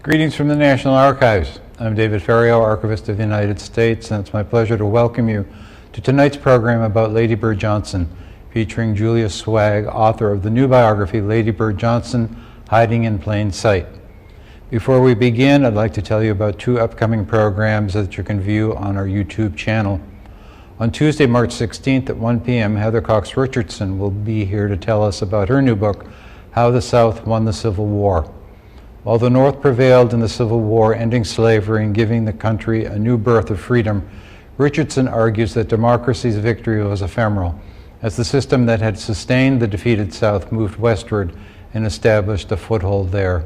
Greetings from the National Archives. I'm David Ferriero, Archivist of the United States, and it's my pleasure to welcome you to tonight's program about Lady Bird Johnson, featuring Julia Sweig, author of the new biography, Lady Bird Johnson, Hiding in Plain Sight. Before we begin, I'd like to tell you about two upcoming programs that you can view on our YouTube channel. On Tuesday, March 16th at 1 p.m., Heather Cox Richardson will be here to tell us about her new book, How the South Won the Civil War. While the North prevailed in the Civil War, ending slavery and giving the country a new birth of freedom, Richardson argues that democracy's victory was ephemeral, as the system that had sustained the defeated South moved westward and established a foothold there.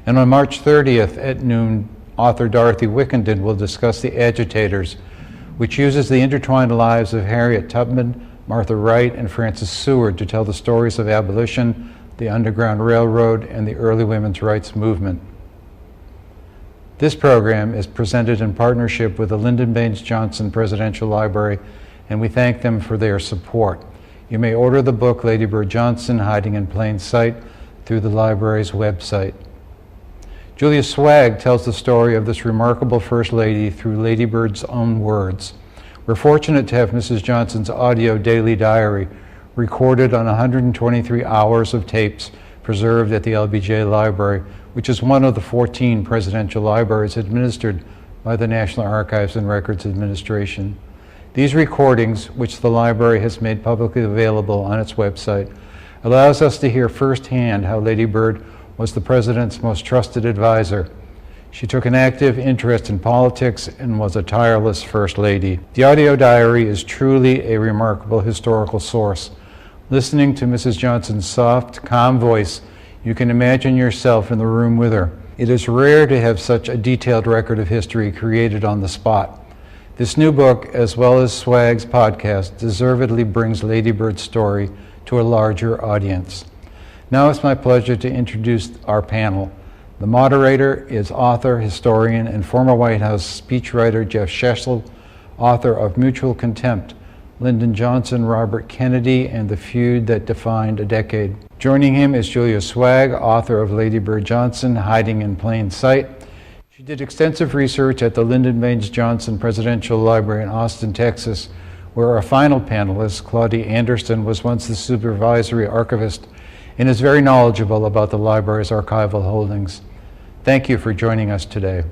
And on March 30th at noon, author Dorothy Wickenden will discuss The Agitators, which uses the intertwined lives of Harriet Tubman, Martha Wright, and Frances Seward to tell the stories of abolition, the Underground Railroad, and the early women's rights movement. This program is presented in partnership with the Lyndon Baines Johnson Presidential Library, and we thank them for their support. You may order the book, Lady Bird Johnson, Hiding in Plain Sight, through the library's website. Julia Sweig tells the story of this remarkable First Lady through Lady Bird's own words. We're fortunate to have Mrs. Johnson's audio daily diary recorded on 123 hours of tapes preserved at the LBJ Library, which is one of the 14 presidential libraries administered by the National Archives and Records Administration. These recordings, which the library has made publicly available on its website, allows us to hear firsthand how Lady Bird was the president's most trusted advisor. She took an active interest in politics and was a tireless First Lady. The audio diary is truly a remarkable historical source. Listening to Mrs. Johnson's soft, calm voice, you can imagine yourself in the room with her. It is rare to have such a detailed record of history created on the spot. This new book, as well as Sweig's podcast, deservedly brings Lady Bird's story to a larger audience. Now it's my pleasure to introduce our panel. The moderator is author, historian, and former White House speechwriter Jeff Shesel, author of Mutual Contempt, Lyndon Johnson, Robert Kennedy, and the Feud That Defined a Decade. Joining him is Julia Sweig, author of Lady Bird Johnson, Hiding in Plain Sight. She did extensive research at the Lyndon Baines Johnson Presidential Library in Austin, Texas, where our final panelist, Claudia Anderson, was once the supervisory archivist and is very knowledgeable about the library's archival holdings. Thank you for joining us today.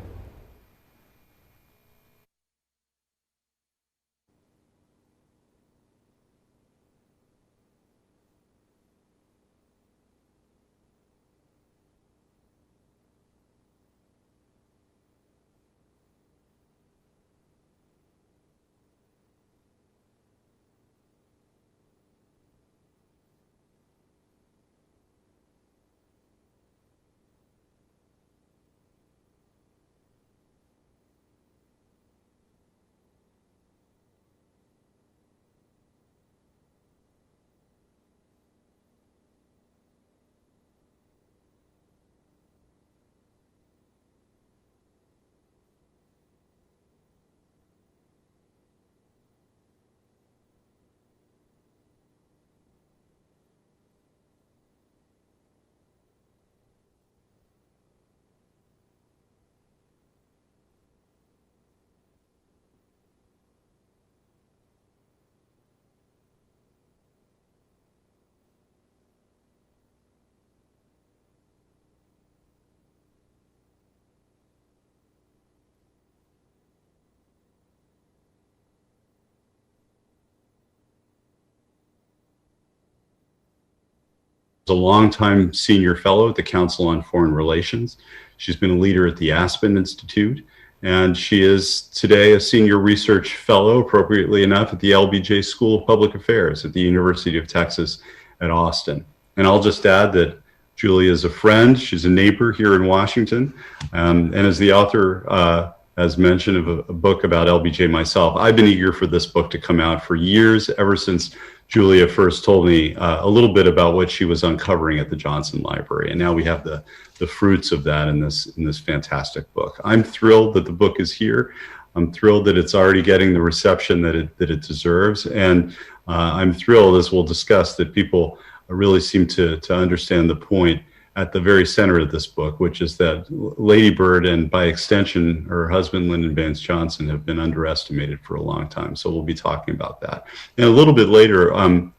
A longtime senior fellow at the Council on Foreign Relations. She's been a leader at the Aspen Institute, and she is today a senior research fellow, appropriately enough, at the LBJ School of Public Affairs at the University of Texas at Austin. And I'll just add that Julia is a friend. She's a neighbor here in Washington, and as the author, as mentioned, of a book about LBJ myself. I've been eager for this book to come out for years, ever since Julia first told me a little bit about what she was uncovering at the Johnson Library, and now we have the fruits of that in this fantastic book. I'm thrilled that the book is here. I'm thrilled that it's already getting the reception that it deserves, and I'm thrilled, as we'll discuss, that people really seem to understand the point at the very center of this book, which is that Lady Bird and by extension her husband Lyndon Baines Johnson have been underestimated for a long time. So we'll be talking about that. And a little bit later,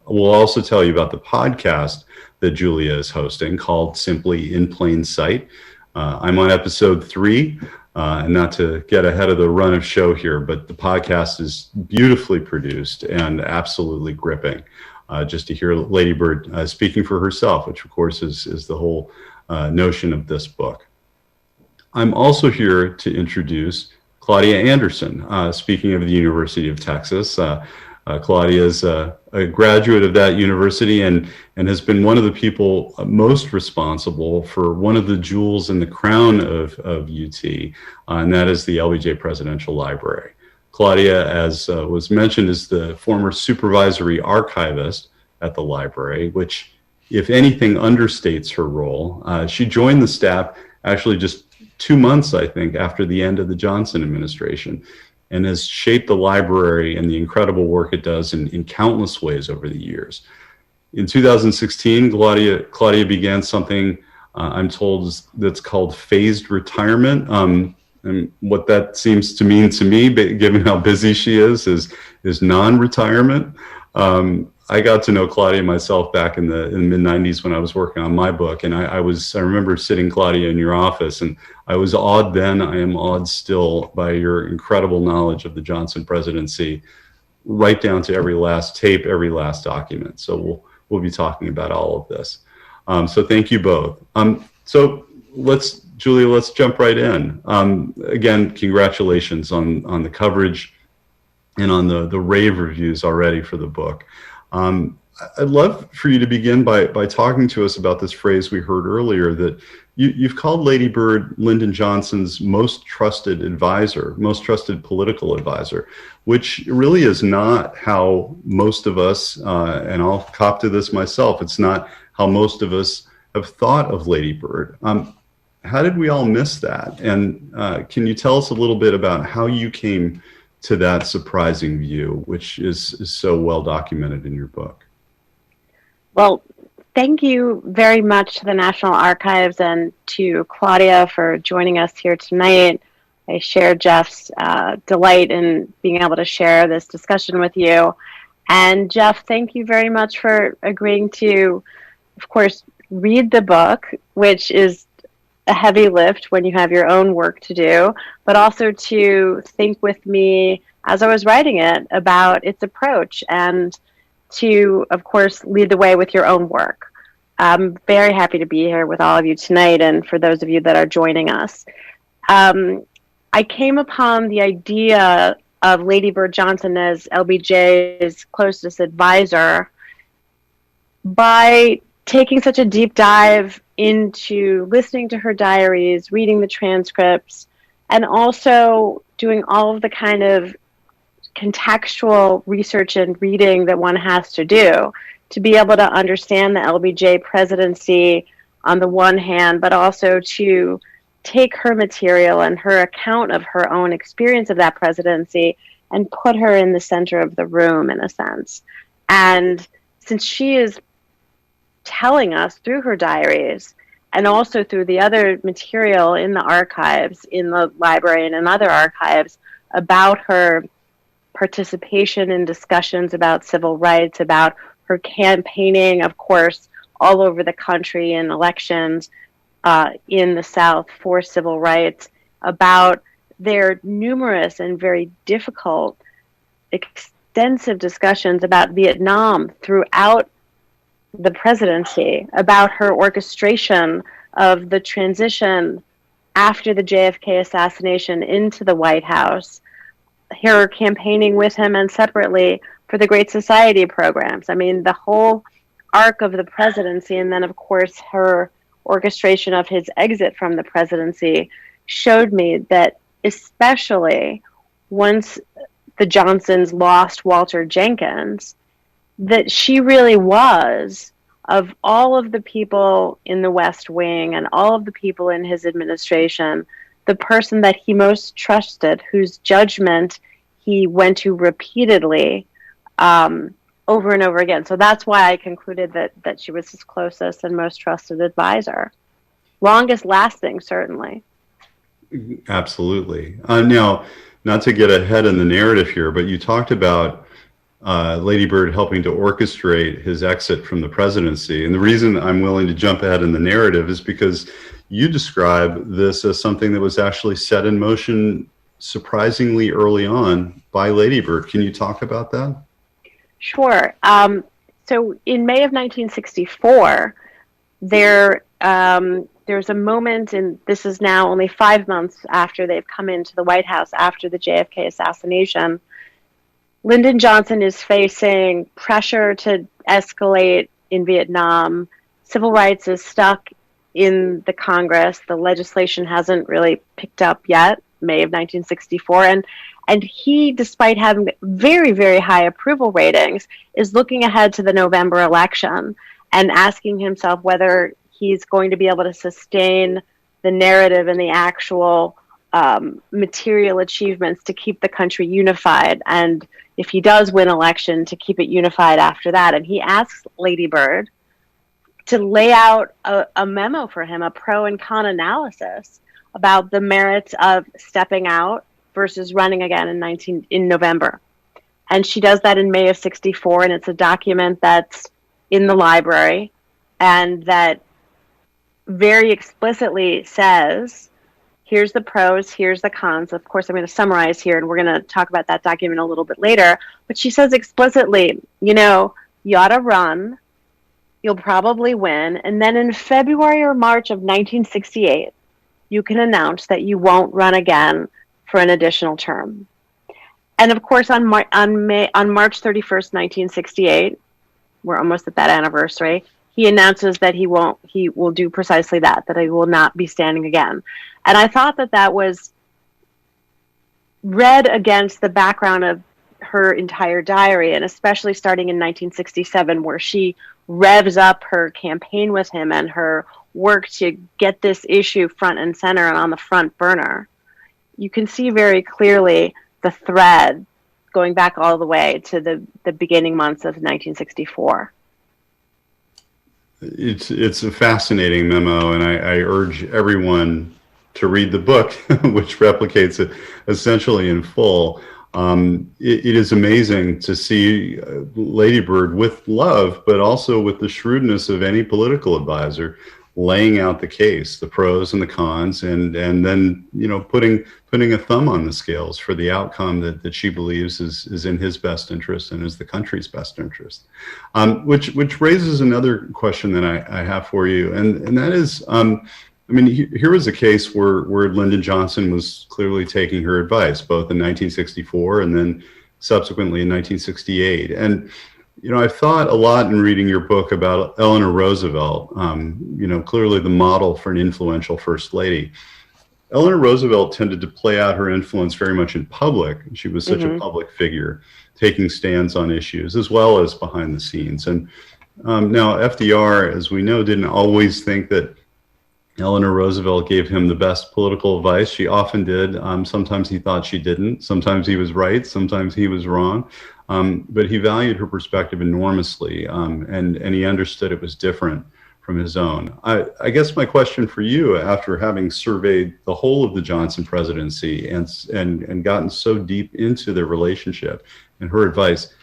we'll also tell you about the podcast that Julia is hosting called Simply in Plain Sight. I'm on episode 3. And not to get ahead of the run of show here, but the podcast is beautifully produced and absolutely gripping. Just to hear Lady Bird speaking for herself, which of course is the whole notion of this book. I'm also here to introduce Claudia Anderson, speaking of the University of Texas. Claudia is a graduate of that university and has been one of the people most responsible for one of the jewels in the crown of UT, and that is the LBJ Presidential Library. Claudia, as was mentioned, is the former supervisory archivist at the library, which, if anything, understates her role. She joined the staff actually just 2 months, I think, after the end of the Johnson administration, and has shaped the library and the incredible work it does in countless ways over the years. In 2016, Claudia began something I'm told that's called phased retirement. And what that seems to mean to me, given how busy she is non-retirement. I got to know Claudia myself back in the mid-90s when I was working on my book. And I remember sitting, Claudia, in your office, and I was awed then, I am awed still by your incredible knowledge of the Johnson presidency, right down to every last tape, every last document. So we'll be talking about all of this. So thank you both. So Julia, let's jump right in. Again, congratulations on the coverage and on the rave reviews already for the book. I'd love for you to begin by talking to us about this phrase we heard earlier that you've called Lady Bird Lyndon Johnson's most trusted advisor, most trusted political advisor, which really is not how most of us, and I'll cop to this myself, it's not how most of us have thought of Lady Bird. How did we all miss that? And can you tell us a little bit about how you came to that surprising view, which is so well documented in your book? Well, thank you very much to the National Archives and to Claudia for joining us here tonight. I share Jeff's delight in being able to share this discussion with you. And Jeff, thank you very much for agreeing to, of course, read the book, which is a heavy lift when you have your own work to do, but also to think with me as I was writing it about its approach and to, of course, lead the way with your own work. I'm very happy to be here with all of you tonight and for those of you that are joining us. I came upon the idea of Lady Bird Johnson as LBJ's closest advisor by taking such a deep dive into listening to her diaries, reading the transcripts, and also doing all of the kind of contextual research and reading that one has to do to be able to understand the LBJ presidency on the one hand, but also to take her material and her account of her own experience of that presidency and put her in the center of the room, in a sense. And since she is telling us through her diaries and also through the other material in the archives, in the library and in other archives, about her participation in discussions about civil rights, about her campaigning, of course, all over the country in elections in the South for civil rights, about their numerous and very difficult, extensive discussions about Vietnam throughout the presidency, about her orchestration of the transition after the JFK assassination into the White House, her campaigning with him and separately for the Great Society programs. I mean, the whole arc of the presidency, and then, of course, her orchestration of his exit from the presidency showed me that, especially once the Johnsons lost Walter Jenkins, that she really was, of all of the people in the West Wing and all of the people in his administration, the person that he most trusted, whose judgment he went to repeatedly over and over again. So that's why I concluded that she was his closest and most trusted advisor. longest lasting, certainly. Absolutely. Now, not to get ahead in the narrative here, but you talked about Lady Bird helping to orchestrate his exit from the presidency. And the reason I'm willing to jump ahead in the narrative is because you describe this as something that was actually set in motion surprisingly early on by Lady Bird. Can you talk about that? Sure. So in May of 1964, there's a moment, and this is now only 5 months after they've come into the White House after the JFK assassination. Lyndon Johnson is facing pressure to escalate in Vietnam. Civil rights is stuck in the Congress. The legislation hasn't really picked up yet, May of 1964. And he, despite having very, very high approval ratings, is looking ahead to the November election and asking himself whether he's going to be able to sustain the narrative and the actual material achievements to keep the country unified. And if he does win election, to keep it unified after that. And he asks Lady Bird to lay out a memo for him, a pro and con analysis about the merits of stepping out versus running again in November. And she does that in May of 64, and it's a document that's in the library and that very explicitly says, here's the pros, here's the cons. Of course, I'm going to summarize here, and we're going to talk about that document a little bit later. But she says explicitly, you ought to run, you'll probably win, and then in February or March of 1968, you can announce that you won't run again for an additional term. And of course, on March 31st, 1968, we're almost at that anniversary, he announces that he will do precisely that he will not be standing again. And I thought that was read against the background of her entire diary, and especially starting in 1967, where she revs up her campaign with him and her work to get this issue front and center and on the front burner. You can see very clearly the thread going back all the way to the beginning months of 1964. It's a fascinating memo, and I urge everyone to read the book, which replicates it essentially in full. It is amazing to see Lady Bird with love, but also with the shrewdness of any political advisor, laying out the case, the pros and the cons, and then putting a thumb on the scales for the outcome that she believes is in his best interest and is the country's best interest. Which raises another question that I have for you, and that is, here was a case where Lyndon Johnson was clearly taking her advice, both in 1964 and then subsequently in 1968. And I've thought a lot in reading your book about Eleanor Roosevelt, clearly the model for an influential first lady. Eleanor Roosevelt tended to play out her influence very much in public. She was such a public figure, taking stands on issues as well as behind the scenes. And now FDR, as we know, didn't always think that Eleanor Roosevelt gave him the best political advice. She often did. Sometimes he thought she didn't. Sometimes he was right. Sometimes he was wrong. But he valued her perspective enormously, and he understood it was different from his own. I guess my question for you, after having surveyed the whole of the Johnson presidency and gotten so deep into their relationship and her advice,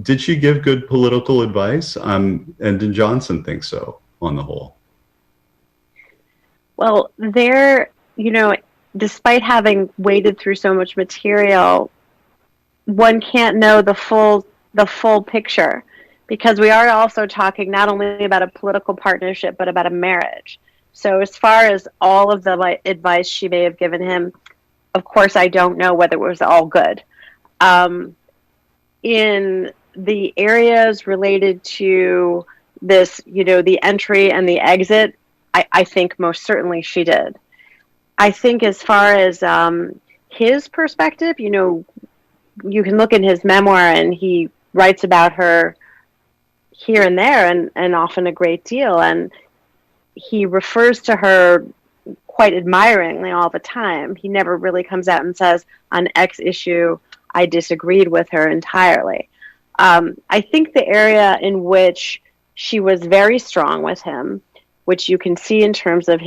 did she give good political advice? And did Johnson think so on the whole? Well, despite having waded through so much material, one can't know the full picture, because we are also talking not only about a political partnership, but about a marriage. So as far as all of the advice she may have given him, of course, I don't know whether it was all good. In the areas related to this, the entry and the exit, I think most certainly she did. I think as far as his perspective, you can look in his memoir, and he writes about her here and there, and often a great deal. And he refers to her quite admiringly all the time. He never really comes out and says, on X issue, I disagreed with her entirely. I think the area in which she was very strong with him which you can see in terms of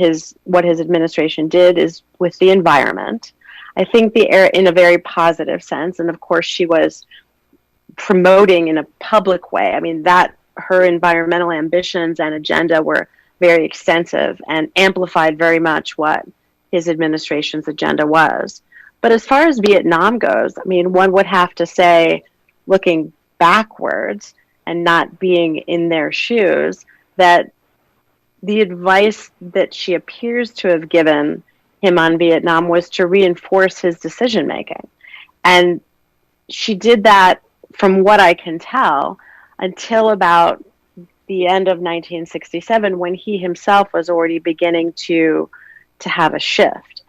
what his administration did is with the environment. I think in a very positive sense, and of course she was promoting in a public way. I mean, that her environmental ambitions and agenda were very extensive and amplified very much what his administration's agenda was. But as far as Vietnam goes, I mean, one would have to say, looking backwards and not being in their shoes, that the advice that she appears to have given him on Vietnam was to reinforce his decision making. And she did that, from what I can tell, until about the end of 1967, when he himself was already beginning to have a shift.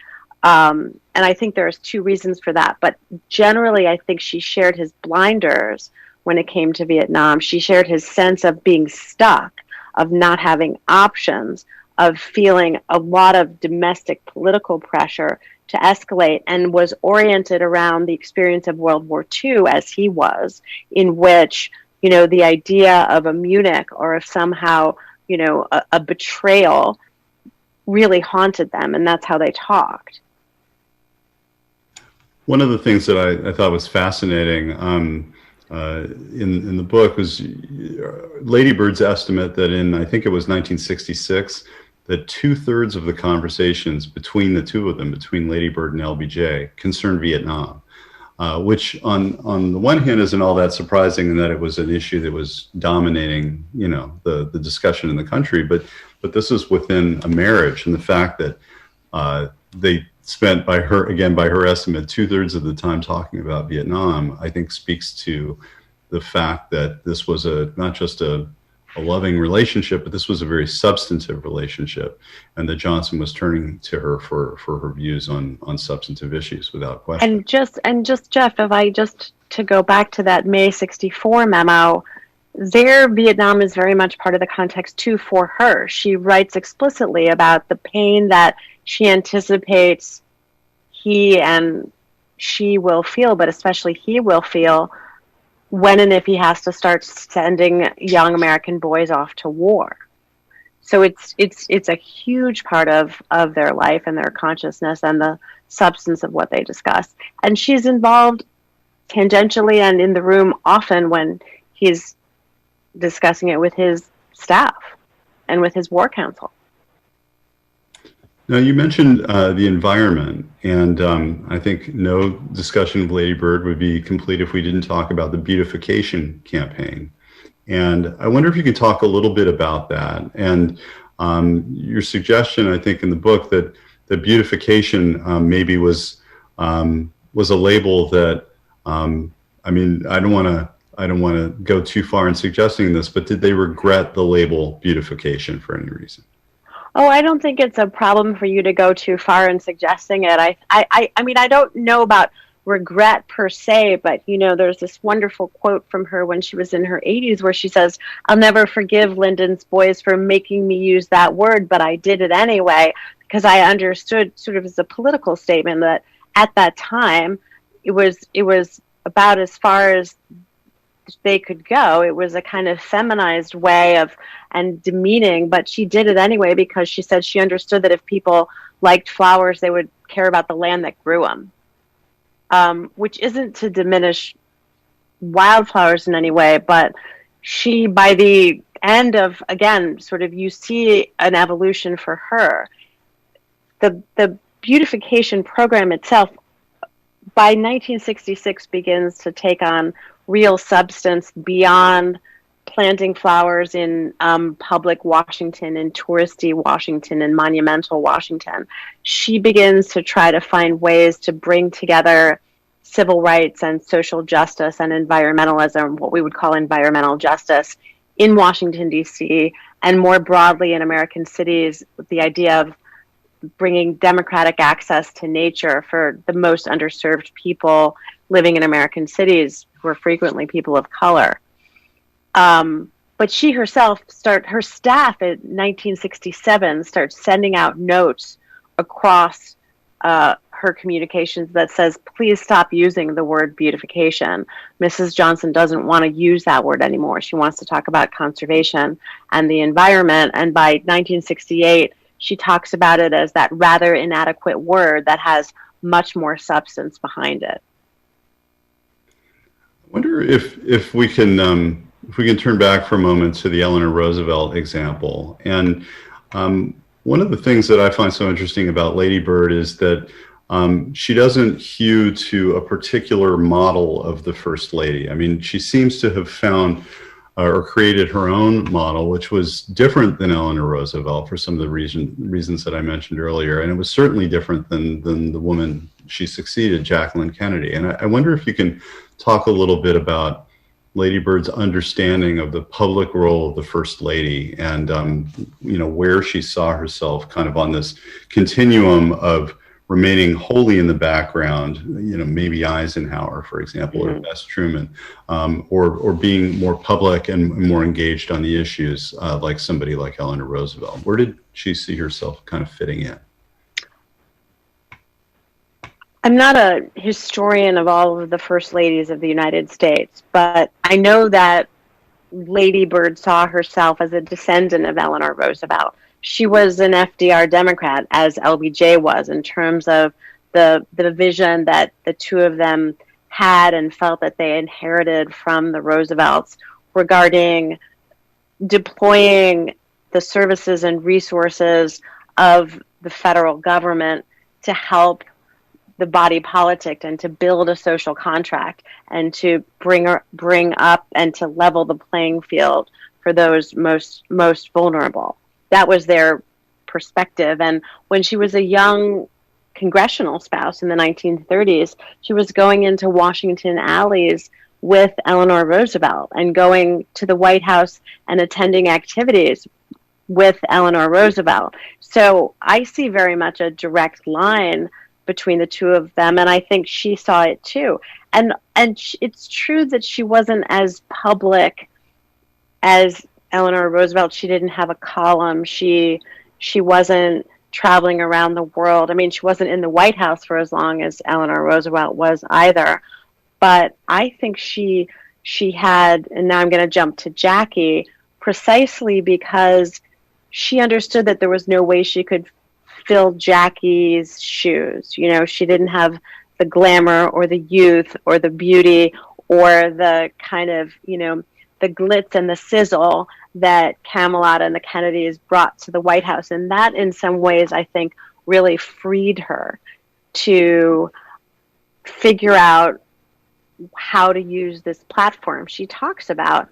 And I think there's two reasons for that. But generally, I think she shared his blinders when it came to Vietnam. She shared his sense of being stuck, of not having options, of feeling a lot of domestic political pressure to escalate, and was oriented around the experience of World War II as he was, in which, you know, the idea of a Munich or of somehow, you know, a betrayal really haunted them, and that's how they talked. One of the things that I thought was fascinating in the book was Lady Bird's estimate that in, I think it was 1966, that 2/3 of the conversations between the two of them, between Lady Bird and LBJ, concerned Vietnam, which on the one hand isn't all that surprising in that it was an issue that was dominating, you know, the discussion in the country, but this is within a marriage, and the fact that they spent, by her estimate, 2/3 of the time talking about Vietnam, I think speaks to the fact that this was not just a loving relationship, but this was a very substantive relationship, and that Johnson was turning to her for her views on substantive issues without question. And just Jeff, if I to go back to that May 64 memo, there Vietnam is very much part of the context too for her. She writes explicitly about the pain that she anticipates he and she will feel, but especially he will feel, when and if he has to start sending young American boys off to war. So it's a huge part of their life and their consciousness and the substance of what they discuss. And she's involved tangentially and in the room often when he's discussing it with his staff and with his war council. Now, you mentioned the environment, and I think no discussion of Lady Bird would be complete if we didn't talk about the beautification campaign. And I wonder if you could talk a little bit about that, and your suggestion, I think, in the book that beautification maybe was a label that, I mean, I don't want to go too far in suggesting this, but did they regret the label beautification for any reason? Oh, I don't think it's a problem for you to go too far in suggesting it. I mean, I don't know about regret per se, but, you know, there's this wonderful quote from her when she was in her 80s where she says, "I'll never forgive Lyndon's boys for making me use that word, but I did it anyway, because I understood," sort of as a political statement, that at that time it was about as far as they could go. It was a kind of feminized way of, and demeaning, but she did it anyway because she said she understood that if people liked flowers, they would care about the land that grew them, which isn't to diminish wildflowers in any way, but she, by the end of, again, sort of, you see an evolution for her. The beautification program itself, by 1966, begins to take on real substance beyond planting flowers in public Washington, in touristy Washington, and monumental Washington. She begins to try to find ways to bring together civil rights and social justice and environmentalism, what we would call environmental justice, in Washington, D.C., and more broadly in American cities, with the idea of bringing democratic access to nature for the most underserved people living in American cities, who are frequently people of color. But she herself her staff in 1967 starts sending out notes across her communications that says, please stop using the word beautification. Mrs. Johnson doesn't want to use that word anymore. She wants to talk about conservation and the environment. And by 1968, she talks about it as that rather inadequate word that has much more substance behind it. I wonder if we can turn back for a moment to the Eleanor Roosevelt example. And one of the things that I find so interesting about Lady Bird is that she doesn't hew to a particular model of the First Lady. I mean, she seems to have found or created her own model, which was different than Eleanor Roosevelt for some of the reasons that I mentioned earlier. And it was certainly different than the woman she succeeded, Jacqueline Kennedy. And I wonder if you can talk a little bit about Lady Bird's understanding of the public role of the First Lady and, where she saw herself kind of on this continuum of remaining wholly in the background, maybe Eisenhower, for example, or Bess Truman, or being more public and more engaged on the issues like somebody like Eleanor Roosevelt. Where did she see herself kind of fitting in? I'm not a historian of all of the First Ladies of the United States, but I know that Lady Bird saw herself as a descendant of Eleanor Roosevelt. She was an FDR Democrat, as LBJ was, in terms of the vision that the two of them had and felt that they inherited from the Roosevelts regarding deploying the services and resources of the federal government to help the body politic and to build a social contract and to bring up and to level the playing field for those most vulnerable. That was their perspective. And when she was a young congressional spouse in the 1930s, she was going into Washington alleys with Eleanor Roosevelt and going to the White House and attending activities with Eleanor Roosevelt. So I see very much a direct line between the two of them, and I think she saw it too. And it's true that she wasn't as public as Eleanor Roosevelt. She didn't have a column. She wasn't traveling around the world. I mean, she wasn't in the White House for as long as Eleanor Roosevelt was either. But I think she had, and now I'm going to jump to Jackie, precisely because she understood that there was no way she could fill Jackie's shoes. She didn't have the glamour or the youth or the beauty or the kind of, the glitz and the sizzle that Camelot and the Kennedys brought to the White House. And that, in some ways, I think, really freed her to figure out how to use this platform. She talks about,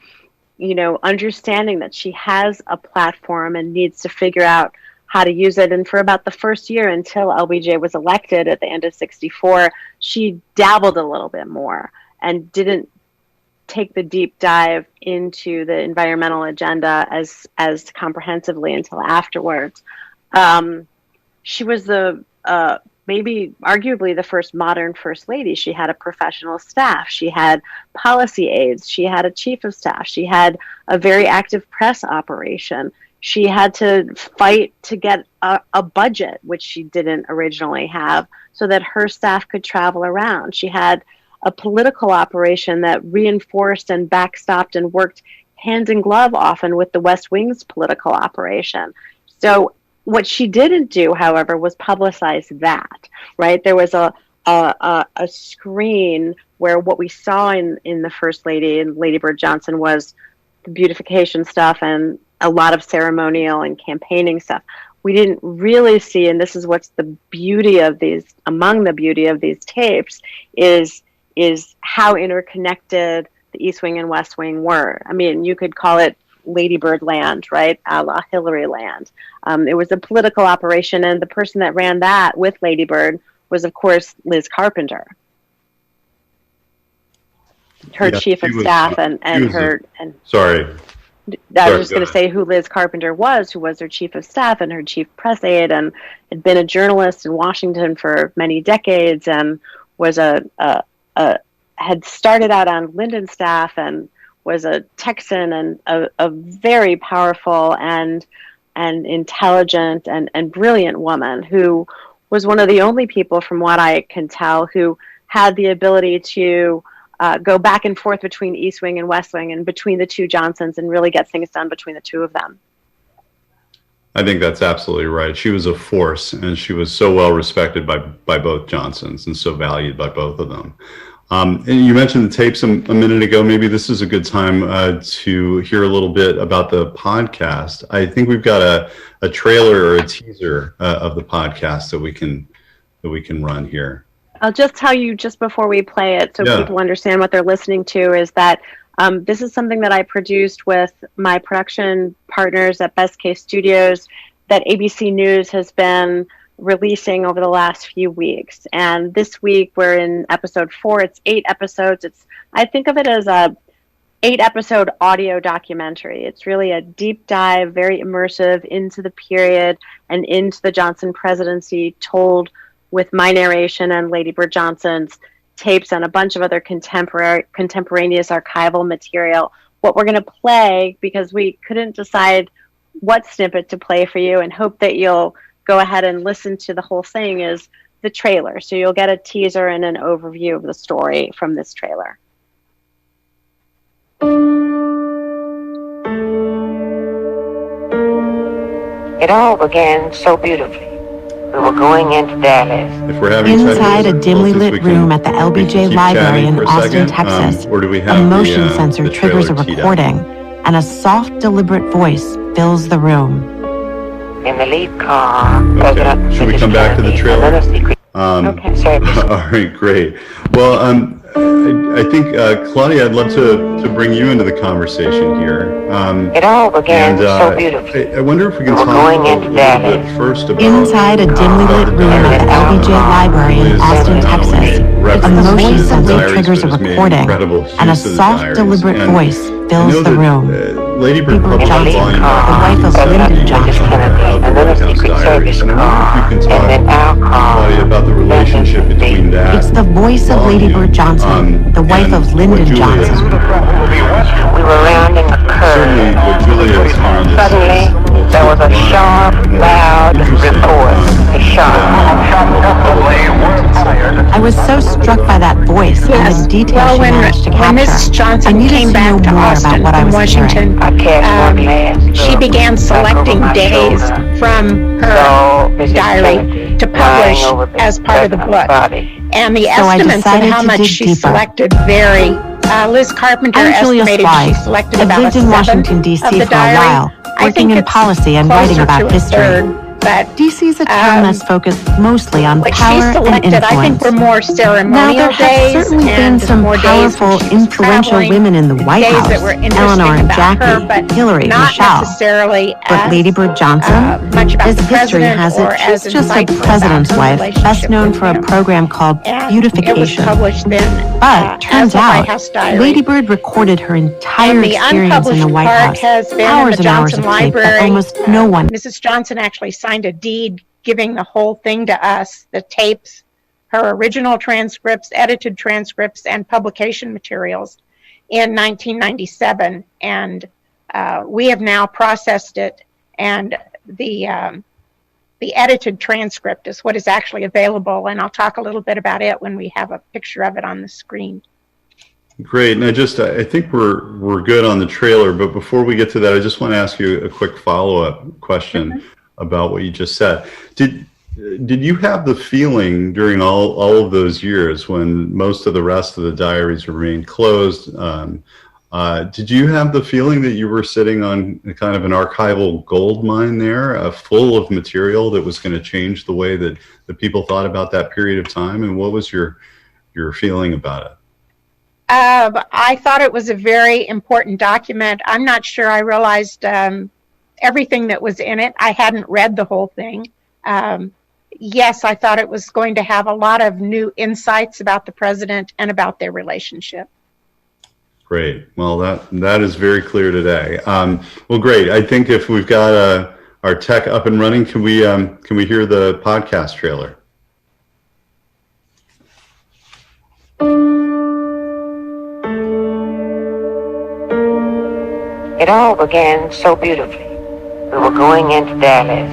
understanding that she has a platform and needs to figure out how to use it. And for about the first year until LBJ was elected at the end of 64, she dabbled a little bit more and didn't take the deep dive into the environmental agenda as comprehensively until afterwards. She was maybe arguably the first modern First Lady. She had a professional staff. She had policy aides. She had a chief of staff. She had a very active press operation. She had to fight to get a budget, which she didn't originally have, so that her staff could travel around. She had a political operation that reinforced and backstopped and worked hand in glove often with the West Wing's political operation. So what she didn't do, however, was publicize that, right? There was a screen where what we saw in the First Lady and Lady Bird Johnson was the beautification stuff and a lot of ceremonial and campaigning stuff. We didn't really see, and this is what's the beauty of these, among the beauty of these tapes, is how interconnected the East Wing and West Wing were. I mean, you could call it Lady Bird land, right? A la Hillary land. It was a political operation, and the person that ran that with Lady Bird was, of course, Liz Carpenter, her chief of staff, Sorry. I was just going to say who Liz Carpenter was, who was her chief of staff and her chief press aide, and had been a journalist in Washington for many decades, and was had started out on Lyndon's staff and was a Texan and a very powerful and intelligent and brilliant woman who was one of the only people, from what I can tell, who had the ability to go back and forth between East Wing and West Wing and between the two Johnsons and really get things done between the two of them. I think that's absolutely right. She was a force, and she was so well respected by both Johnsons and so valued by both of them. And you mentioned the tapes a minute ago. Maybe this is a good time to hear a little bit about the podcast. I think we've got a trailer or a teaser of the podcast that we can run here. I'll just tell you just before we play it, so people understand what they're listening to, is that this is something that I produced with my production partners at Best Case Studios that ABC News has been releasing over the last few weeks. And this week we're in episode 4. It's 8 episodes. I think of it as a 8-episode audio documentary. It's really a deep dive, very immersive into the period and into the Johnson presidency, told with my narration and Lady Bird Johnson's tapes and a bunch of other contemporaneous archival material. What we're going to play, because we couldn't decide what snippet to play for you and hope that you'll go ahead and listen to the whole thing, is the trailer. So you'll get a teaser and an overview of the story from this trailer. It all began so beautifully. We were going into Dallas. If we're having inside a dimly lit room at the LBJ Library in Austin, Texas, or do we have a motion sensor the triggers a recording, and a soft, deliberate voice fills the room. In the lead car, Okay. Should we come back to the trailer? Okay. All right, great. Well, I think, Claudia, I'd love to bring you into the conversation here. It all began so beautifully. I wonder if we can We're talk going a into little Dallas. bit first about Inside a dimly lit room at the LBJ Library in Austin, Texas, a motion sensor triggers a recording, and a soft, deliberate voice fills the room. Lady Bird published a volume the wife of Lyndon Johnson. And then a Secret Service and I wonder if you can car, and then our talk, car. Claudia, about the relationship between that. It's the voice of Lady Bird Johnson, the wife of Lyndon Johnson. We were rounding a Certainly, curve. what Julia is on is Suddenly, there was a sharp, loud report. A shot. I was so struck by that voice and the details she managed to when Mrs. capture. I Johnson needed came to know back to more about Austin what I from was Washington, I cast one glance. she began selecting days from her diary to publish as part of the book. And the So I estimates of decided how to much dig she deeper. selected vary. Liz Carpenter I'm Julia estimated Sweig. she selected I've about lived a in seventh Washington, D.C. of the for a diary. while, I working think in it's policy and writing closer about to a history. third, but D.C. is a town that's focused mostly on what she power and selected, influence. I think, were more Now, ceremonial there have days certainly been and some more days powerful, when she was influential traveling, women in the White days House, that were interesting Eleanor and about Jackie, her, but Hillary, not Michelle. necessarily But as, Lady Bird Johnson, much about as the history president has or it, as she's just a insightful president's about her wife, best relationship known with for a him. program called And it was Beautification. published then But as turns a White out, House diary. Lady Bird recorded her entire And the experience in the unpublished White part House, has been in hours the and hours Johnson of tape that Library. almost no one. Mrs. Johnson actually signed a deed giving the whole thing to us, the tapes, her original transcripts, edited transcripts, and publication materials in 1997. And we have now processed it, and the edited transcript is what is actually available, and I'll talk a little bit about it when we have a picture of it on the screen. Great. And I think we're good on the trailer, but before we get to that, I just want to ask you a quick follow-up question about what you just said. Did you have the feeling during all of those years when most of the rest of the diaries remained closed, did you have the feeling that you were sitting on kind of an archival gold mine there, full of material that was going to change the way that the people thought about that period of time? And what was your feeling about it? I thought it was a very important document. I'm not sure I realized everything that was in it. I hadn't read the whole thing. Yes, I thought it was going to have a lot of new insights about the president and about their relationship. Great. Well, that is very clear today. Well, great. I think if we've got our tech up and running, can we hear the podcast trailer? It all began so beautifully. We were going into Dallas.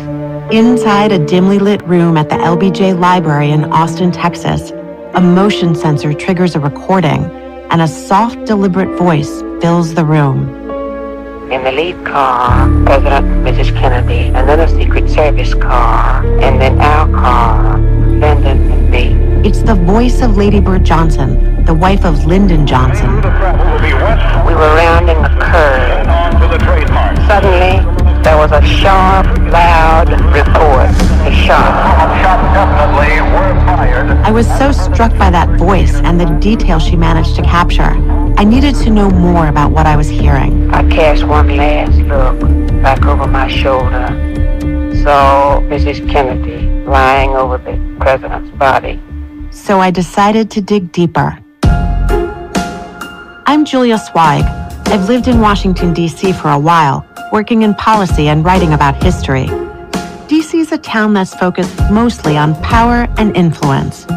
Inside a dimly lit room at the LBJ Library in Austin, Texas, a motion sensor triggers a recording, and a soft, deliberate voice fills the room. In the lead car, President Mrs. Kennedy, and then a Secret Service car, and then our car, Lyndon and me. It's the voice of Lady Bird Johnson, the wife of Lyndon Johnson. We were rounding a curve. Suddenly, there was a sharp, loud report. A shot. Definitely were fired. I was so struck by that voice and the detail she managed to capture. I needed to know more about what I was hearing. I cast one last look back over my shoulder. Saw Mrs. Kennedy lying over the president's body. So I decided to dig deeper. I'm Julia Sweig. I've lived in Washington, D.C. for a while, working in policy and writing about history. D.C. is a town that's focused mostly on power and influence.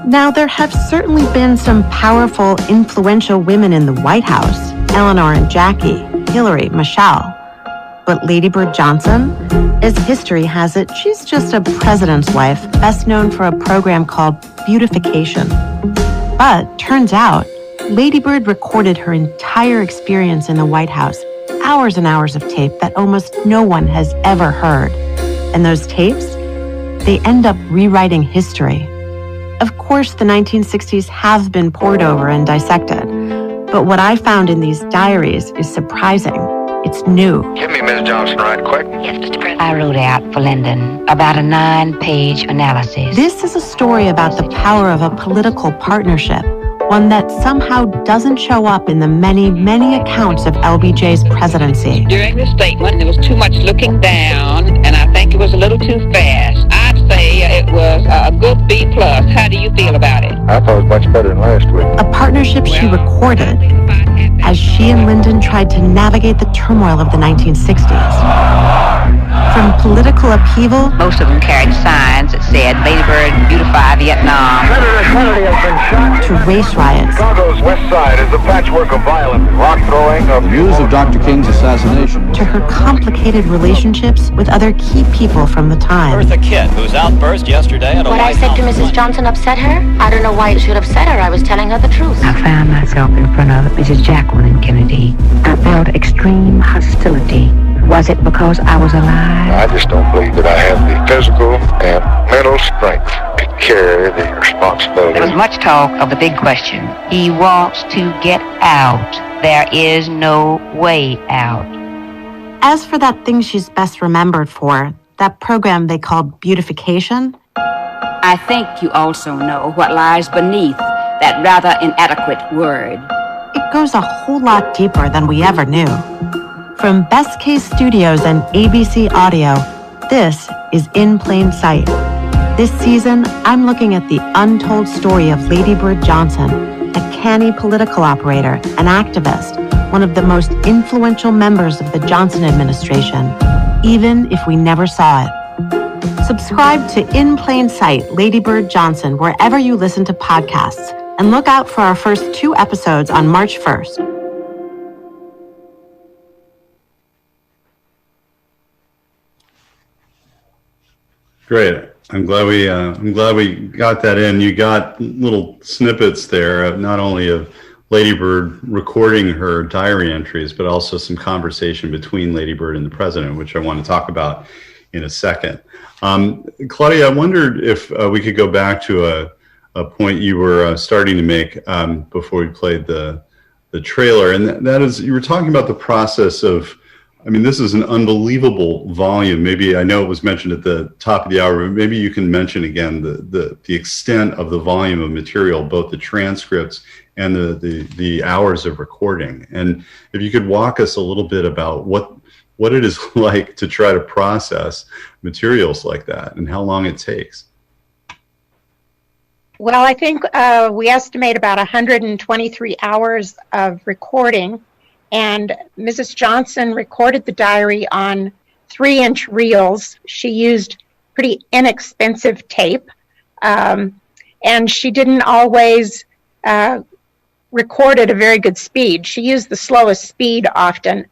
Now, there have certainly been some powerful, influential women in the White House, Eleanor and Jackie, Hillary, Michelle. But Lady Bird Johnson, as history has it, she's just a president's wife, best known for a program called Beautification. But turns out, Lady Bird recorded her entire experience in the White House, hours and hours of tape that almost no one has ever heard. And those tapes, they end up rewriting history. Of course, the 1960s have been pored over and dissected, but what I found in these diaries is surprising. It's new. Give me Ms. Johnson right quick. Yes, Mr. President. I wrote out for Lyndon about a 9-page analysis. This is a story about the power of a political partnership, one that somehow doesn't show up in the many, many accounts of LBJ's presidency. During the statement, there was too much looking down, and I think it was a little too fast. I'd say it was a good B+. How do you feel about it? I thought it was much better than last week. A partnership she recorded as she and Lyndon tried to navigate the turmoil of the 1960s. From political upheaval Most of them carried signs that said, Lady Bird, beautify Vietnam. Senator Kennedy has been shot. to race riots, Chicago's west side is a patchwork of violence, rock throwing, News of Dr. King's assassination. to her complicated relationships with other key people from the time. Bertha Kitt, whose outburst yesterday at a What I White said to House Mrs. Johnson upset her? I don't know why it should upset her. I was telling her the truth. I found myself in front of Mrs. Jacqueline Kennedy. I felt extreme hostility. Was it because I was alive? I just don't believe that I have the physical and mental strength to carry the responsibility. There was much talk of the big question. He wants to get out. There is no way out. As for that thing she's best remembered for, that program they called Beautification, I think you also know what lies beneath that rather inadequate word. it goes a whole lot deeper than we ever knew. From Best Case Studios and ABC Audio, this is In Plain Sight. This season, I'm looking at the untold story of Lady Bird Johnson, a canny political operator, an activist, one of the most influential members of the Johnson administration, even if we never saw it. Subscribe to In Plain Sight, Lady Bird Johnson, wherever you listen to podcasts, and look out for our first 2 episodes on March 1st. Great. I'm glad we got that in. You got little snippets there, not only of Lady Bird recording her diary entries, but also some conversation between Lady Bird and the president, which I want to talk about in a second. Claudia, I wondered if we could go back to a point you were starting to make before we played the trailer, and that is, you were talking about the process of, I mean, this is an unbelievable volume. Maybe, I know it was mentioned at the top of the hour, but maybe you can mention again the extent of the volume of material, both the transcripts and the hours of recording. And if you could walk us a little bit about what it is like to try to process materials like that and how long it takes. Well, I think we estimate about 123 hours of recording, and Mrs. Johnson recorded the diary on 3-inch reels. She used pretty inexpensive tape, and she didn't always record at a very good speed. She used the slowest speed often,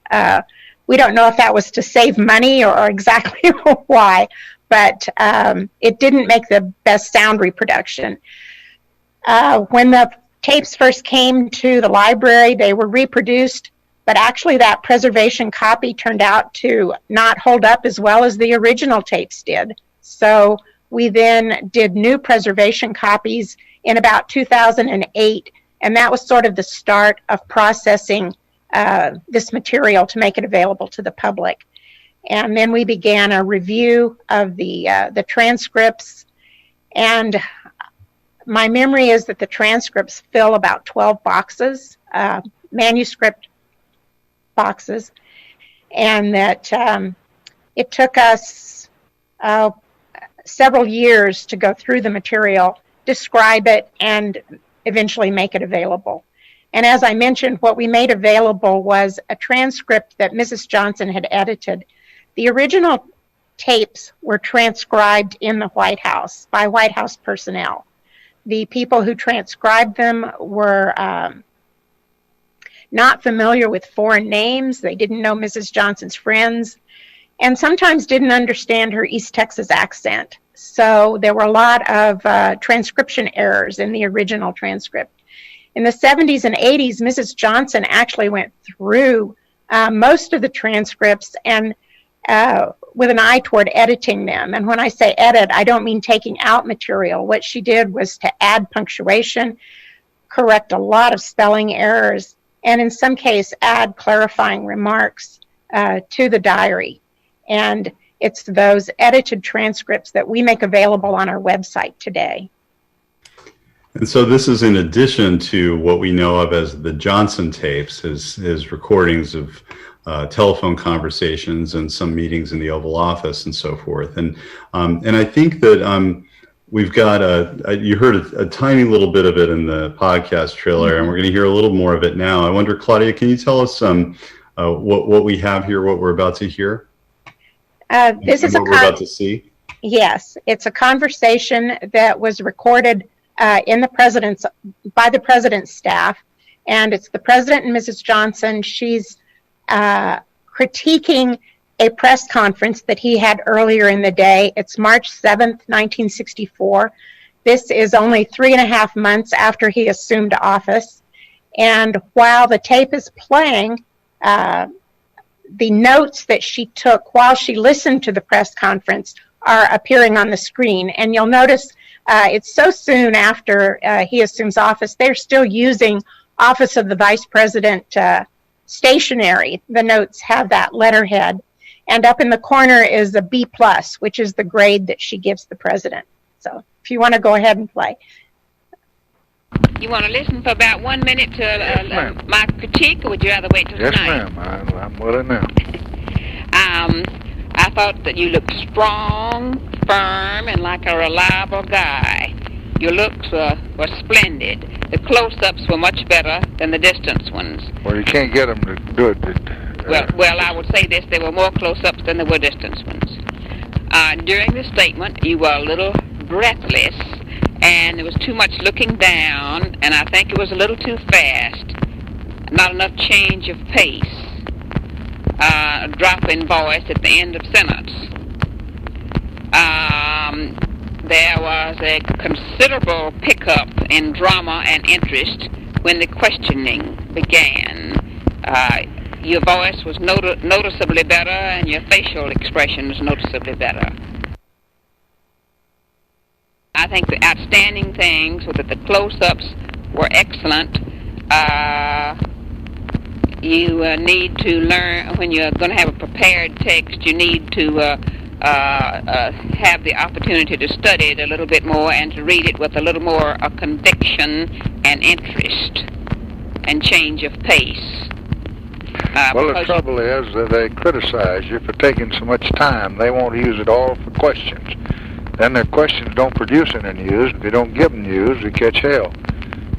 We don't know if that was to save money or exactly why, but it didn't make the best sound reproduction. When the tapes first came to the library, they were reproduced, but actually that preservation copy turned out to not hold up as well as the original tapes did. So we then did new preservation copies in about 2008, and that was sort of the start of processing this material to make it available to the public. And then we began a review of the transcripts, and my memory is that the transcripts fill about 12 boxes, manuscript boxes, and that it took us several years to go through the material, describe it, and eventually make it available. And as I mentioned, what we made available was a transcript that Mrs. Johnson had edited. The original tapes were transcribed in the White House by White House personnel. The people who transcribed them were not familiar with foreign names. They didn't know Mrs. Johnson's friends, and sometimes didn't understand her East Texas accent. So there were a lot of transcription errors in the original transcript. In the 70s and 80s, Mrs. Johnson actually went through most of the transcripts and with an eye toward editing them. And when I say edit, I don't mean taking out material. What she did was to add punctuation, correct a lot of spelling errors, and in some case add clarifying remarks to the diary. And it's those edited transcripts that we make available on our website today. And so this is in addition to what we know of as the Johnson tapes, his recordings of telephone conversations and some meetings in the Oval Office and so forth. And I think that we've got you heard a tiny little bit of it in the podcast trailer, and we're going to hear a little more of it now. I wonder, Claudia, can you tell us what we have here, what we're about to hear? This is what we're about to see? Yes, it's a conversation that was recorded by the president's staff, and it's the president and Mrs. Johnson. She's critiquing a press conference that he had earlier in the day. It's March 7th, 1964. This is only 3.5 months after he assumed office. And while the tape is playing, the notes that she took while she listened to the press conference are appearing on the screen. And you'll notice it's so soon after he assumes office, they're still using Office of the Vice President stationery. The notes have that letterhead. And up in the corner is a B+, which is the grade that she gives the president. So if you want to go ahead and play. You want to listen for about 1 minute to my critique, or would you rather wait till tonight? Yes, ma'am. I'm willing now. I thought that you looked strong, firm, and like a reliable guy. Your looks were splendid. The close-ups were much better than the distance ones. Well, you can't get them to do it. Well, I would say this. There were more close-ups than there were distance ones. During the statement, you were a little breathless, and there was too much looking down, and I think it was a little too fast. Not enough change of pace. A drop in voice at the end of sentence. There was a considerable pickup in drama and interest when the questioning began. Your voice was noticeably better, and your facial expression was noticeably better. I think the outstanding things were that the close-ups were excellent. You need to learn, when you're going to have a prepared text, you need to have the opportunity to study it a little bit more and to read it with a little more conviction and interest and change of pace. Well, the trouble is that they criticize you for taking so much time. They want to use it all for questions. Then their questions don't produce any news. If you don't give them news, you catch hell.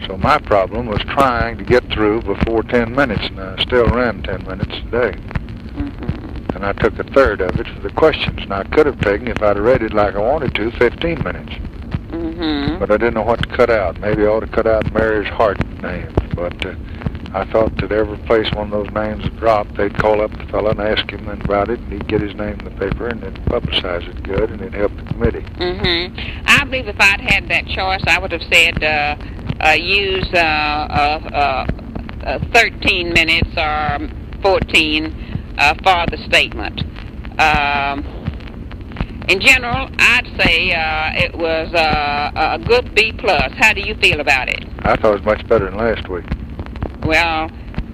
So my problem was trying to get through before 10 minutes, and I still ran 10 minutes today. Mm-hmm. And I took a third of it for the questions. And I could have taken, if I'd read it like I wanted to, 15 minutes. Mm-hmm. But I didn't know what to cut out. Maybe I ought to cut out Mary's Hart name. But I thought that every place one of those names was dropped, they'd call up the fellow and ask him about it, and he'd get his name in the paper and then publicize it good, and it'd help the committee. I believe if I'd had that choice, I would have said use 13 minutes or 14 for the statement. In general, I'd say it was a good B+. How do you feel about it? I thought it was much better than last week. Well,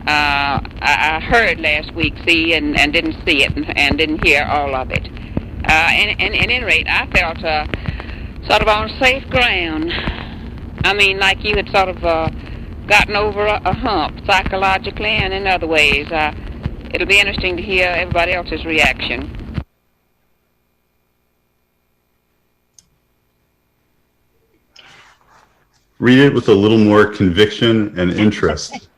I heard last week, and didn't see it, and didn't hear all of it. And at any rate, I felt sort of on safe ground. I mean, like you had sort of gotten over a hump psychologically and in other ways. It'll be interesting to hear everybody else's reaction. Read it with a little more conviction and interest.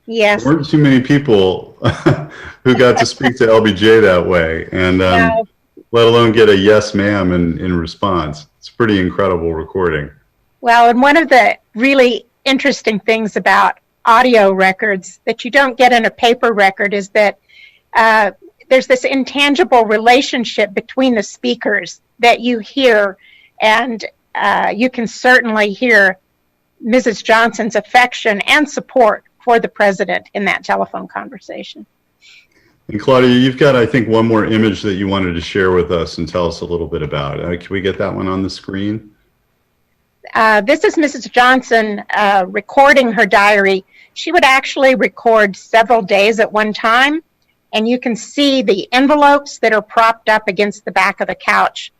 Yes. There weren't too many people who got to speak to LBJ that way, and No. let alone get a yes ma'am in response. It's a pretty incredible recording. Well, and one of the really interesting things about audio records that you don't get in a paper record is that there's this intangible relationship between the speakers that you hear, and you can certainly hear Mrs. Johnson's affection and support for the president in that telephone conversation. And Claudia, you've got, I think, one more image that you wanted to share with us and tell us a little bit about. Can we get that one on the screen? This is Mrs. Johnson recording her diary. She would actually record several days at one time, and you can see the envelopes that are propped up against the back of the couch.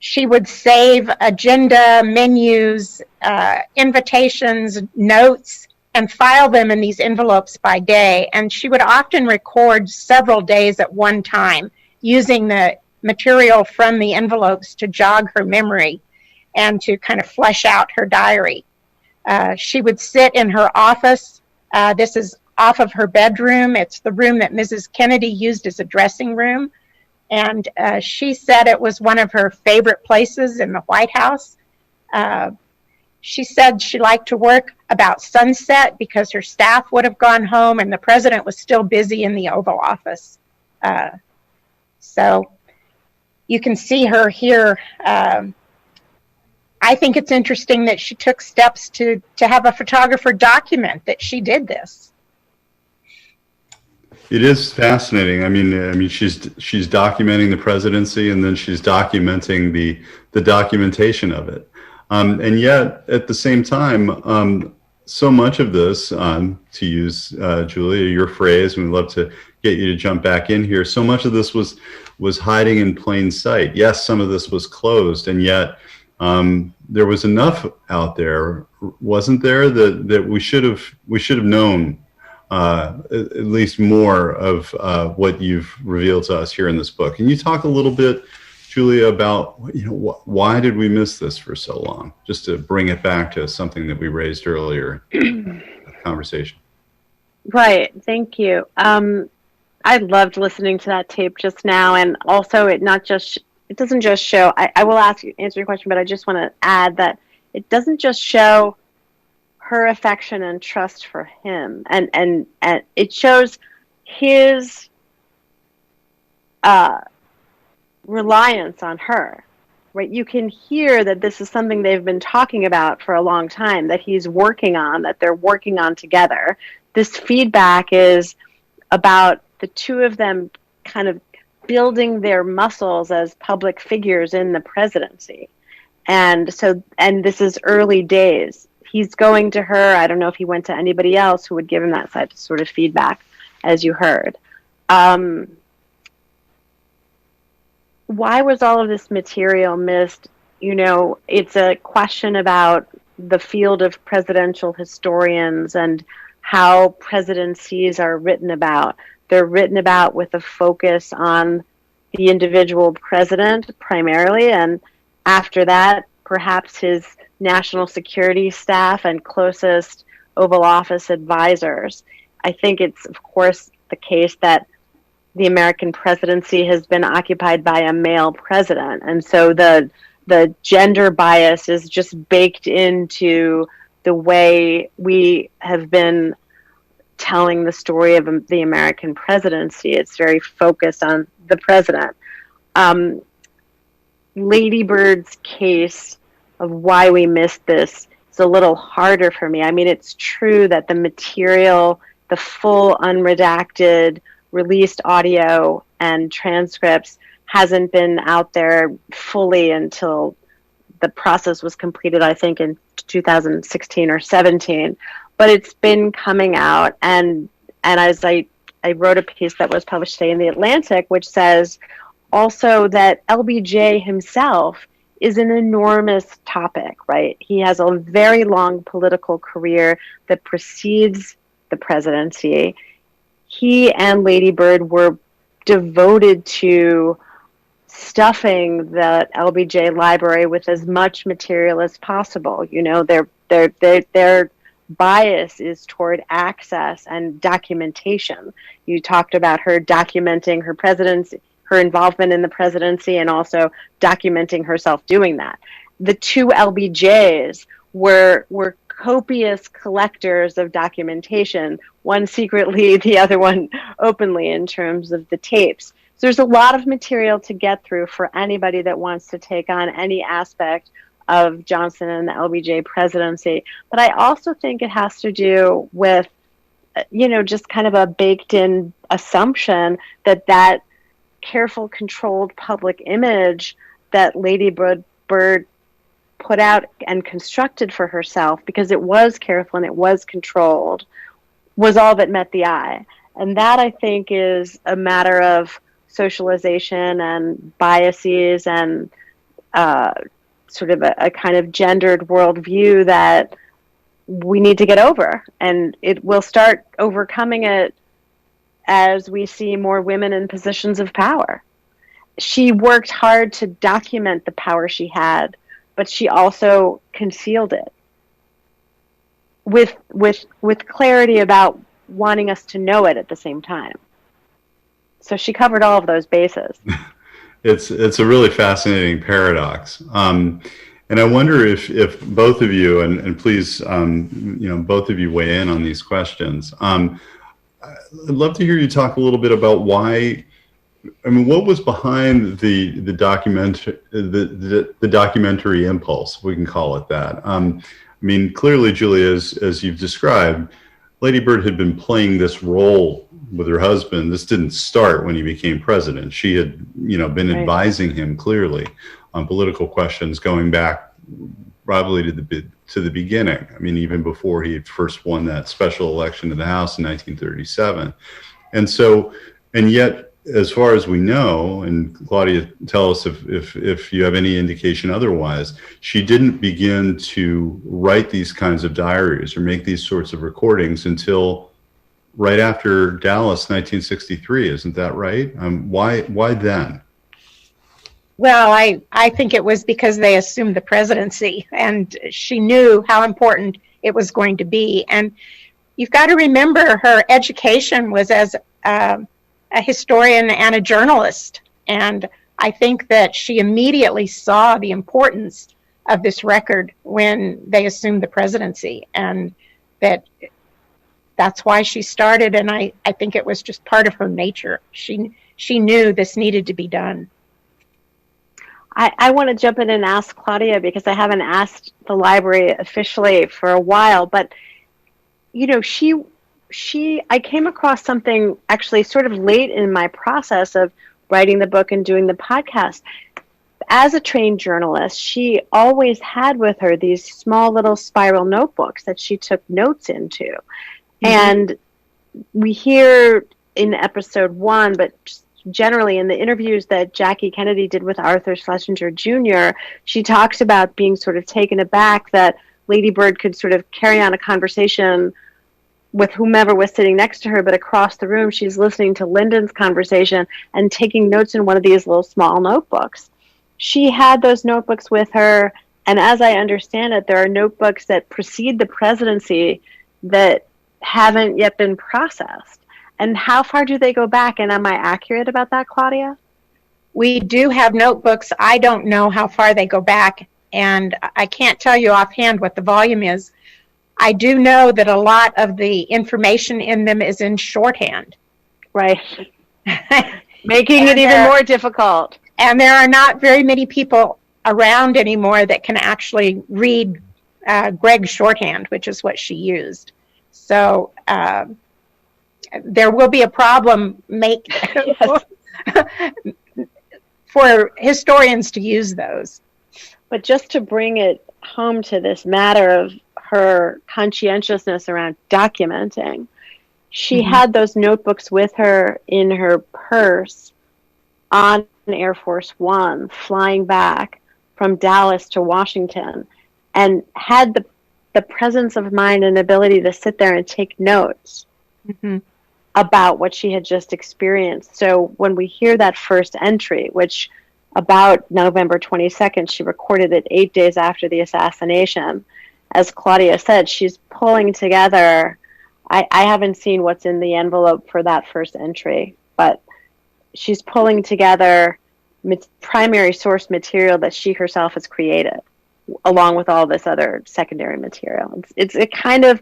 She would save agenda, menus, invitations, notes, and file them in these envelopes by day. And she would often record several days at one time, using the material from the envelopes to jog her memory and to kind of flesh out her diary. She would sit in her office. This is off of her bedroom. It's the room that Mrs. Kennedy used as a dressing room. And she said it was one of her favorite places in the White House. She said she liked to work about sunset because her staff would have gone home and the president was still busy in the Oval Office. So you can see her here. I think it's interesting that she took steps to have a photographer document that she did this. It is fascinating. I mean, she's documenting the presidency, and then she's documenting the documentation of it. And yet, at the same time, so much of this, to use Julia, your phrase, and we'd love to get you to jump back in here. So much of this was hiding in plain sight. Yes, some of this was closed, and yet there was enough out there, wasn't there, that we should have known. At least more of what you've revealed to us here in this book. Can you talk a little bit, Julia, about why did we miss this for so long? Just to bring it back to something that we raised earlier in the conversation. Right. Thank you. I loved listening to that tape just now, and also it doesn't just show. I will answer your question, but I just want to add that it doesn't just show her affection and trust for him, and it shows his reliance on her, right? You can hear that this is something they've been talking about for a long time, that he's working on, that they're working on together. This feedback is about the two of them kind of building their muscles as public figures in the presidency. And this is early days. He's going to her. I don't know if he went to anybody else who would give him that sort of feedback, as you heard. Why was all of this material missed? It's a question about the field of presidential historians and how presidencies are written about. They're written about with a focus on the individual president primarily, and after that, perhaps his national security staff and closest Oval Office advisors. I think it's, of course, the case that the American presidency has been occupied by a male president, and so the gender bias is just baked into the way we have been telling the story of the American presidency. It's very focused on the president. Lady Bird's case of why we missed this is a little harder for me. I mean, it's true that the material, the full unredacted released audio and transcripts hasn't been out there fully until the process was completed, I think, in 2016 or 17. But it's been coming out, and as I wrote a piece that was published today in The Atlantic, which says also that LBJ himself is an enormous topic, right? He has a very long political career that precedes the presidency. He and Lady Bird were devoted to stuffing the LBJ library with as much material as possible. You know, their bias is toward access and documentation. You talked about her documenting her presidency, her involvement in the presidency, and also documenting herself doing that. The two LBJs were copious collectors of documentation, one secretly, the other one openly, in terms of the tapes. So there's a lot of material to get through for anybody that wants to take on any aspect of Johnson and the LBJ presidency. But I also think it has to do with, just kind of a baked in assumption that careful, controlled public image that Lady Bird put out and constructed for herself, because it was careful and it was controlled, was all that met the eye. And that, I think, is a matter of socialization and biases and sort of a kind of gendered worldview that we need to get over. And it will start overcoming it as we see more women in positions of power. She worked hard to document the power she had, but she also concealed it with clarity about wanting us to know it at the same time. So she covered all of those bases. It's a really fascinating paradox. And I wonder if both of you, and please, both of you weigh in on these questions. I'd love to hear you talk a little bit about why. I mean, what was behind the documentary impulse, we can call it that. I mean, clearly, Julia, as you've described, Lady Bird had been playing this role with her husband. This didn't start when he became president. She had, been advising him clearly on political questions going back probably to the beginning. I mean, even before he had first won that special election to the House in 1937. And yet, as far as we know, and Claudia, tell us if you have any indication otherwise, she didn't begin to write these kinds of diaries or make these sorts of recordings until right after Dallas, 1963. Isn't that right? Why then? Well, I think it was because they assumed the presidency, and she knew how important it was going to be. And you've got to remember, her education was as a historian and a journalist. And I think that she immediately saw the importance of this record when they assumed the presidency, and that's why she started. And I think it was just part of her nature. She knew this needed to be done. I want to jump in and ask Claudia, because I haven't asked the library officially for a while, but I came across something actually sort of late in my process of writing the book and doing the podcast. As a trained journalist, she always had with her these small little spiral notebooks that she took notes into. Mm-hmm. And we hear in episode 1, but generally in the interviews that Jackie Kennedy did with Arthur Schlesinger Jr., she talks about being sort of taken aback that Lady Bird could sort of carry on a conversation with whomever was sitting next to her, but across the room she's listening to Lyndon's conversation and taking notes in one of these little small notebooks. She had those notebooks with her, and as I understand it, there are notebooks that precede the presidency that haven't yet been processed. And how far do they go back, and am I accurate about that, Claudia? We do have notebooks. I don't know how far they go back, and I can't tell you offhand what the volume is. I do know that a lot of the information in them is in shorthand. Right. Making it even more difficult. And there are not very many people around anymore that can actually read Greg's shorthand, which is what she used. So there will be a problem for historians to use those. But just to bring it home to this matter of her conscientiousness around documenting, she had those notebooks with her in her purse on Air Force One, flying back from Dallas to Washington, and had the presence of mind and ability to sit there and take notes about what she had just experienced. So when we hear that first entry, which about November 22nd, she recorded it 8 days after the assassination, as Claudia said, she's pulling together. I haven't seen what's in the envelope for that first entry, but she's pulling together primary source material that she herself has created, along with all this other secondary material. It's a kind of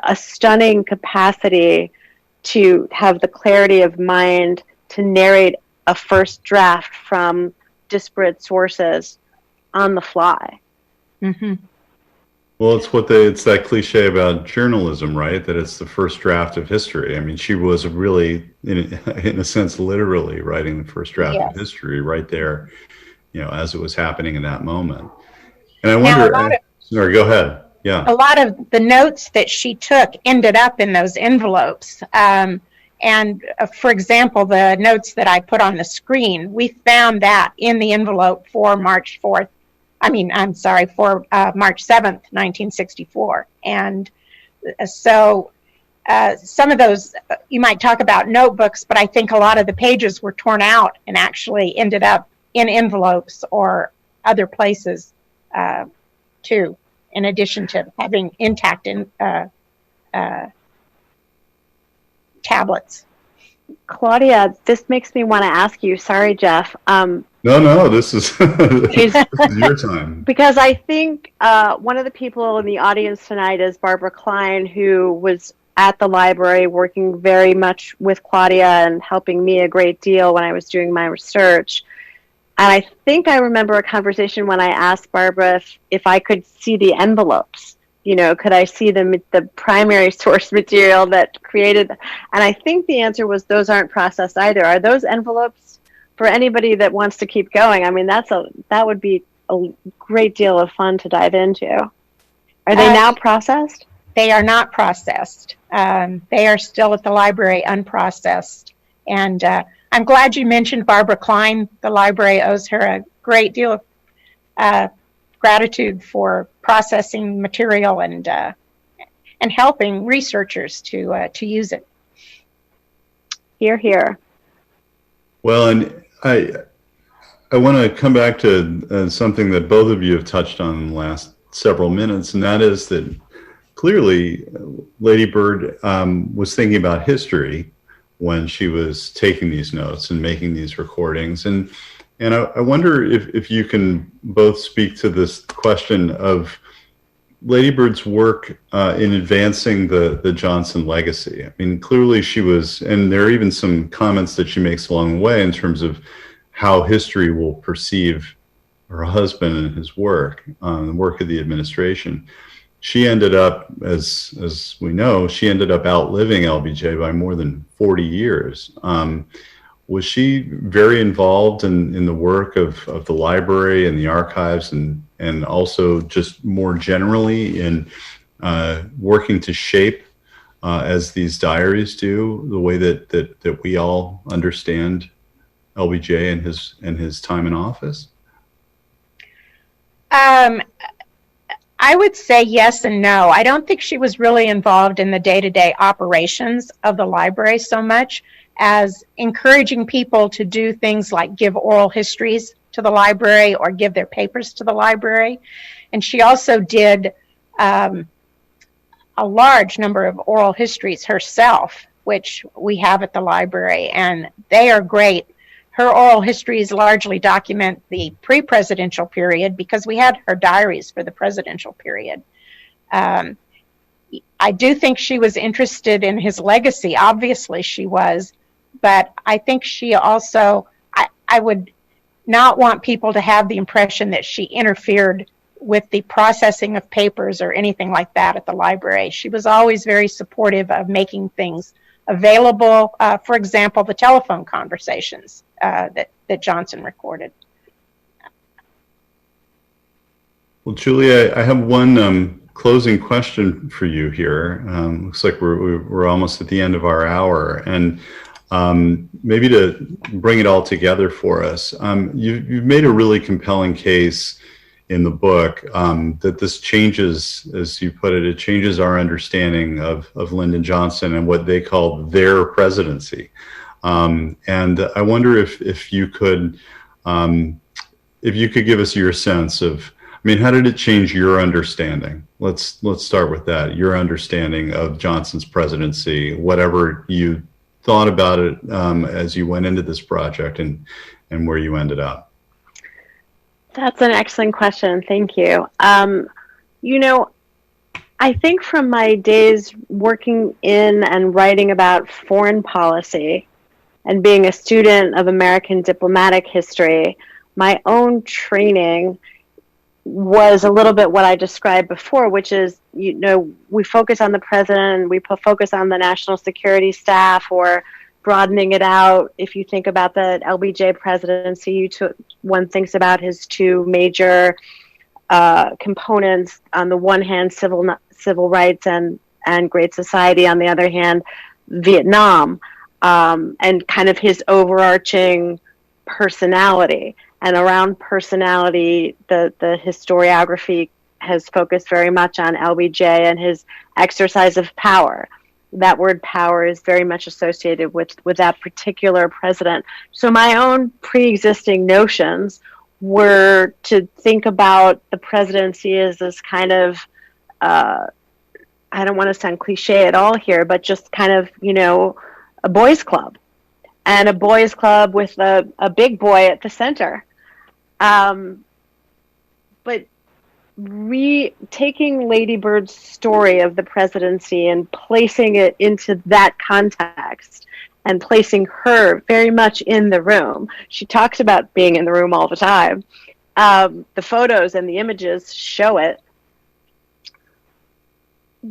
a stunning capacity to have the clarity of mind to narrate a first draft from disparate sources on the fly. Well, it's that cliche about journalism, right? That it's the first draft of history. I mean, she was really, in a sense, literally writing the first draft of history right there, as it was happening in that moment. And I wonder, sorry, go ahead. Yeah. A lot of the notes that she took ended up in those envelopes. And for example, the notes that I put on the screen, we found that in the envelope for March 7th, 1964. And so some of those, you might talk about notebooks, but I think a lot of the pages were torn out and actually ended up in envelopes or other places too, in addition to having intact tablets. Claudia, this makes me want to ask you, sorry, Jeff. No, this is, this is your time. Because I think one of the people in the audience tonight is Barbara Klein, who was at the library working very much with Claudia and helping me a great deal when I was doing my research. And I think I remember a conversation when I asked Barbara if I could see the envelopes. Could I see the primary source material that created? And I think the answer was those aren't processed either. Are those envelopes, for anybody that wants to keep going? I mean, that would be a great deal of fun to dive into. Are they now processed? They are not processed. They are still at the library unprocessed. And I'm glad you mentioned Barbara Klein. The library owes her a great deal of gratitude for processing material and helping researchers to use it. Hear, hear. Well, and I want to come back to something that both of you have touched on in the last several minutes, and that is that clearly Lady Bird was thinking about history when she was taking these notes and making these recordings. And I wonder if you can both speak to this question of Lady Bird's work in advancing the Johnson legacy. I mean, clearly she was, and there are even some comments that she makes along the way in terms of how history will perceive her husband and his work, the work of the administration. She ended up, as we know, she ended up outliving LBJ by more than 40 years. Was she very involved in the work of the library and the archives and also just more generally in working to shape, as these diaries do, the way that we all understand LBJ and his time in office? I would say yes and no. I don't think she was really involved in the day-to-day operations of the library so much as encouraging people to do things like give oral histories to the library or give their papers to the library. And she also did a large number of oral histories herself, which we have at the library, and they are great. Her oral histories largely document the pre-presidential period because we had her diaries for the presidential period. I do think she was interested in his legacy. Obviously she was, but I think she also, I would not want people to have the impression that she interfered with the processing of papers or anything like that at the library. She was always very supportive of making things available. For example, the telephone conversations that Johnson recorded. Well, Julia, I have one closing question for you here. Looks like we're almost at the end of our hour, and maybe to bring it all together for us, you've made a really compelling case in the book that this changes, as you put it, it changes our understanding of Lyndon Johnson and what they call their presidency. And I wonder if you could give us your sense of, I mean, how did it change your understanding? Let's start with that. Your understanding of Johnson's presidency, whatever you thought about it as you went into this project and where you ended up. That's an excellent question. Thank you. You know, I think from my days working in and writing about foreign policy and being a student of American diplomatic history, my own training was a little bit what I described before, which is, you know, we focus on the president, we focus on the national security staff, or broadening it out. If you think about the LBJ presidency, one thinks about his two major components. On the one hand, civil rights and Great Society. On the other hand, Vietnam, and kind of his overarching personality. And around personality, the historiography has focused very much on LBJ and his exercise of power. That word power is very much associated with that particular president. So my own pre-existing notions were to think about the presidency as this kind of, I don't want to sound cliche at all here, but just kind of, you know, a boys' club. And a boys' club with a big boy at the center. But taking Lady Bird's story of the presidency and placing it into that context and placing her very much in the room. She talks about being in the room all the time. The photos and the images show it.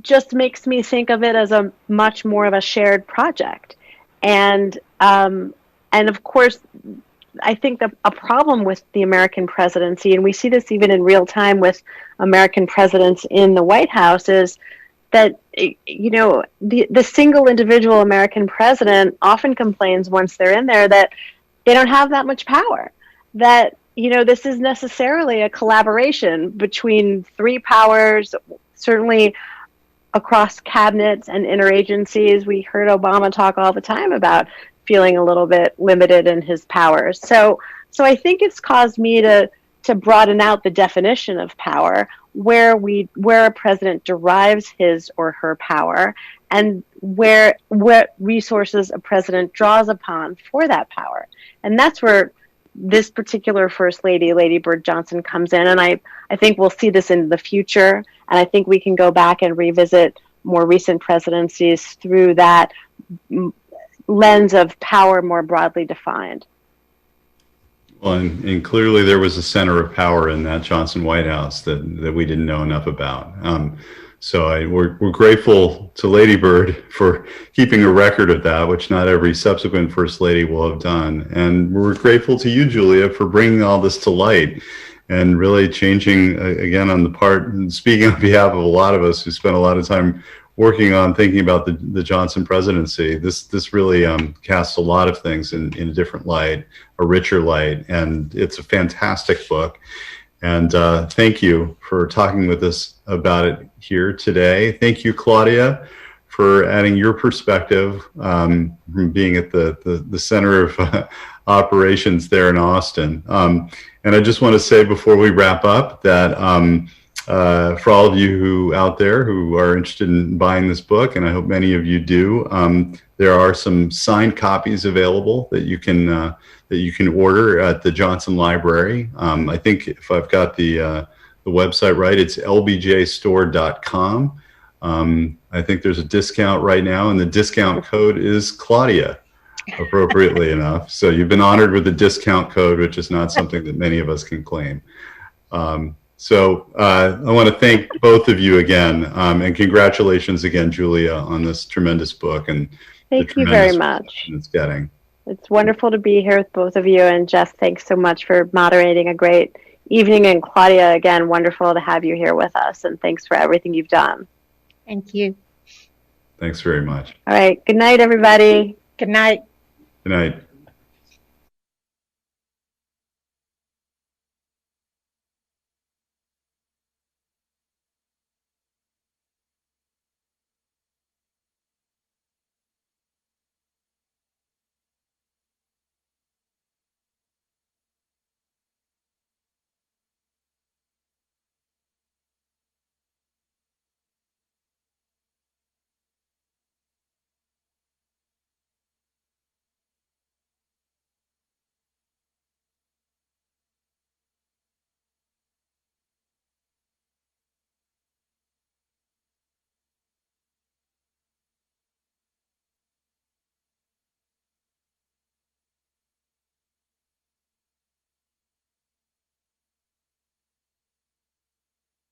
Just makes me think of it as a much more of a shared project. And of course, I think that a problem with the American presidency, and we see this even in real time with American presidents in the White House, is that, you know, the single individual American president often complains once they're in there that they don't have that much power. That, you know, this is necessarily a collaboration between three powers, certainly across cabinets and interagencies. We heard Obama talk all the time about feeling a little bit limited in his powers. So I think it's caused me to broaden out the definition of power, where a president derives his or her power, and what resources a president draws upon for that power. And that's where this particular First Lady, Lady Bird Johnson, comes in. And I think we'll see this in the future. And I think we can go back and revisit more recent presidencies through that lens of power more broadly defined. Well, and clearly there was a center of power in that Johnson White House that we didn't know enough about. So we're grateful to Lady Bird for keeping a record of that, which not every subsequent First Lady will have done. And we're grateful to you, Julia, for bringing all this to light and really changing, again, on the part, and speaking on behalf of a lot of us who spent a lot of time working on thinking about the Johnson presidency. This really casts a lot of things in a different light, a richer light, and it's a fantastic book. And thank you for talking with us about it here today. Thank you, Claudia, for adding your perspective from being at the center of operations there in Austin. And I just want to say before we wrap up that for all of you who out there who are interested in buying this book, and I hope many of you do, there are some signed copies available that you can order at the Johnson Library. I think if I've got the website right, it's lbjstore.com. I think there's a discount right now, and the discount code is Claudia, appropriately enough. So you've been honored with the discount code, which is not something that many of us can claim. So I want to thank both of you again, and congratulations again, Julia, on this tremendous book and thank you very much. It's getting. It's wonderful to be here with both of you, and Jeff, thanks so much for moderating a great evening, and Claudia, again, wonderful to have you here with us, and thanks for everything you've done. Thank you. Thanks very much. All right, good night, everybody. Good night. Good night.